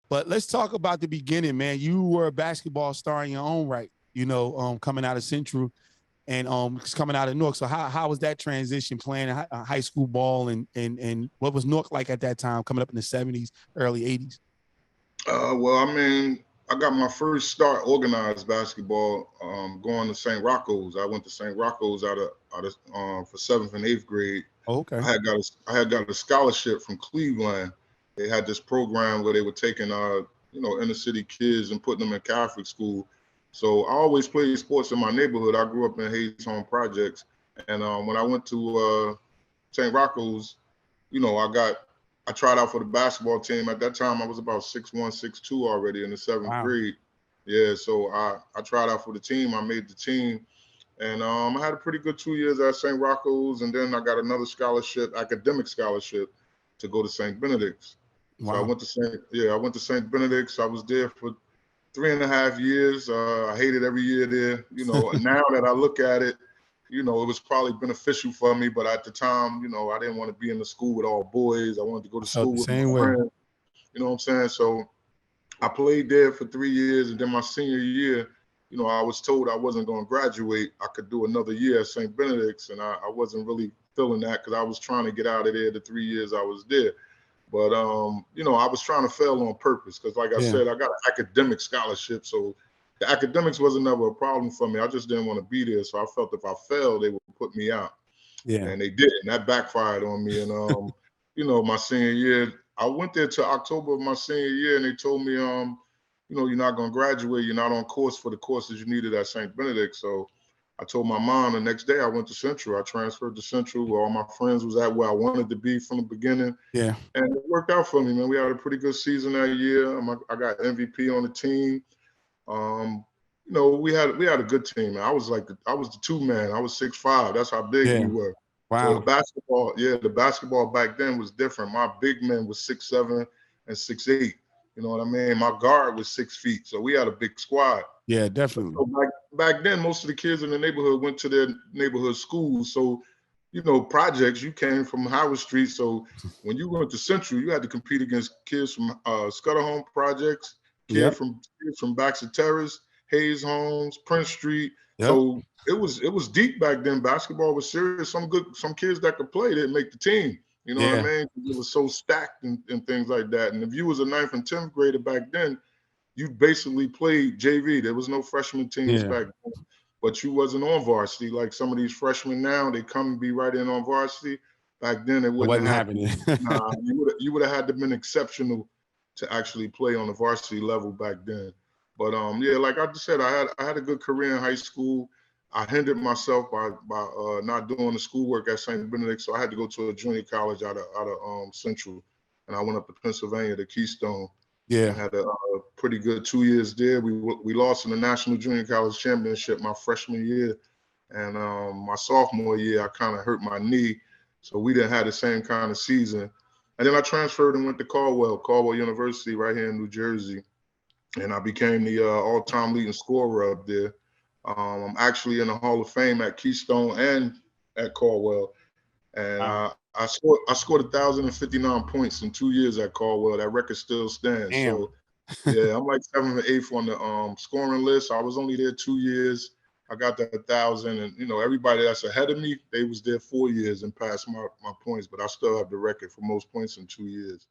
But let's talk about the beginning, man. You were a basketball star in your own right, coming out of Central and coming out of Newark. So how was that transition playing high school ball and what was Newark like at that time, coming up in the 70s, early 80s? Well, I mean, I got my first start organized basketball going to St. Rocco's. I went to St. Rocco's out of for 7th and 8th grade. Oh, okay. I had got a scholarship from Cleveland. They had this program where they were taking inner city kids and putting them in Catholic school. So I always played sports in my neighborhood. I grew up in Hayes Home Projects, and when I went to St. Rocco's, you know, I tried out for the basketball team. At that time, I was about 6'1", 6'2" already in the 7th Wow. grade. Yeah, so I tried out for the team. I made the team, and I had a pretty good 2 years at St. Rocco's, and then I got another scholarship, academic scholarship, to go to St. Benedict's. So Wow. I went to St. Benedict's. I was there for 3.5 years. I hated every year there. You know, now that I look at it, you know, it was probably beneficial for me. But at the time, you know, I didn't want to be in the school with all boys. I wanted to go I to felt school the with my same way. friends. You know what I'm saying? So I played there for 3 years, and then my senior year, you know, I was told I wasn't going to graduate. I could do another year at St. Benedict's, and I wasn't really feeling that because I was trying to get out of there the 3 years I was there. But you know, I was trying to fail on purpose because, like I Yeah. said, I got an academic scholarship, so the academics wasn't never a problem for me. I just didn't want to be there, so I felt if I failed, they would put me out, Yeah. and they did, and that backfired on me. And you know, my senior year, I went there till October of my senior year, and they told me, you know, you're not going to graduate. You're not on course for the courses you needed at St. Benedict. So I told my mom the next day I went to Central. I transferred to Central where all my friends was at, where I wanted to be from the beginning. Yeah. And it worked out for me, man. We had a pretty good season that year. I got MVP on the team. You know, we had a good team, man. I was the 2 man. I was 6'5". That's how big we Yeah. were. So Wow. the basketball back then was different. My big man was 6'7" and 6'8". You know what I mean? My guard was 6 feet. So we had a big squad. Yeah, definitely. So back then, most of the kids in the neighborhood went to their neighborhood schools. So, you know, projects, you came from Howard Street. So when you went to Central, you had to compete against kids from Scudder Home Projects, Yep. kids from Baxter Terrace, Hayes Homes, Prince Street. Yep. So it was deep back then. Basketball was serious. Some kids that could play didn't make the team. You know what I Yeah. mean? It was so stacked and things like that. And if you was a 9th and 10th grader back then, you basically played JV. There was no freshman teams Yeah. back then, but you wasn't on varsity. Like some of these freshmen now, they come and be right in on varsity. Back then, it It wouldn't wasn't have happened. happening. Nah, you would have had to been exceptional to actually play on the varsity level back then. But yeah, like I just said, I had a good career in high school. I hindered myself by not doing the schoolwork at St. Benedict, so I had to go to a junior college out of Central, and I went up to Pennsylvania to Keystone and Yeah. had a pretty good 2 years there. We lost in the National Junior College Championship my freshman year, and my sophomore year I kind of hurt my knee, so we didn't have the same kind of season. And then I transferred and went to Caldwell University right here in New Jersey, and I became the all-time leading scorer up there. I'm actually in the Hall of Fame at Keystone and at Caldwell, and Wow. I scored 1,059 points in 2 years at Caldwell. That record still stands. Damn. So yeah, I'm like 7th or 8th on the scoring list. I was only there 2 years. I got that 1,000, and you know everybody that's ahead of me, they was there 4 years and passed my points, but I still have the record for most points in 2 years.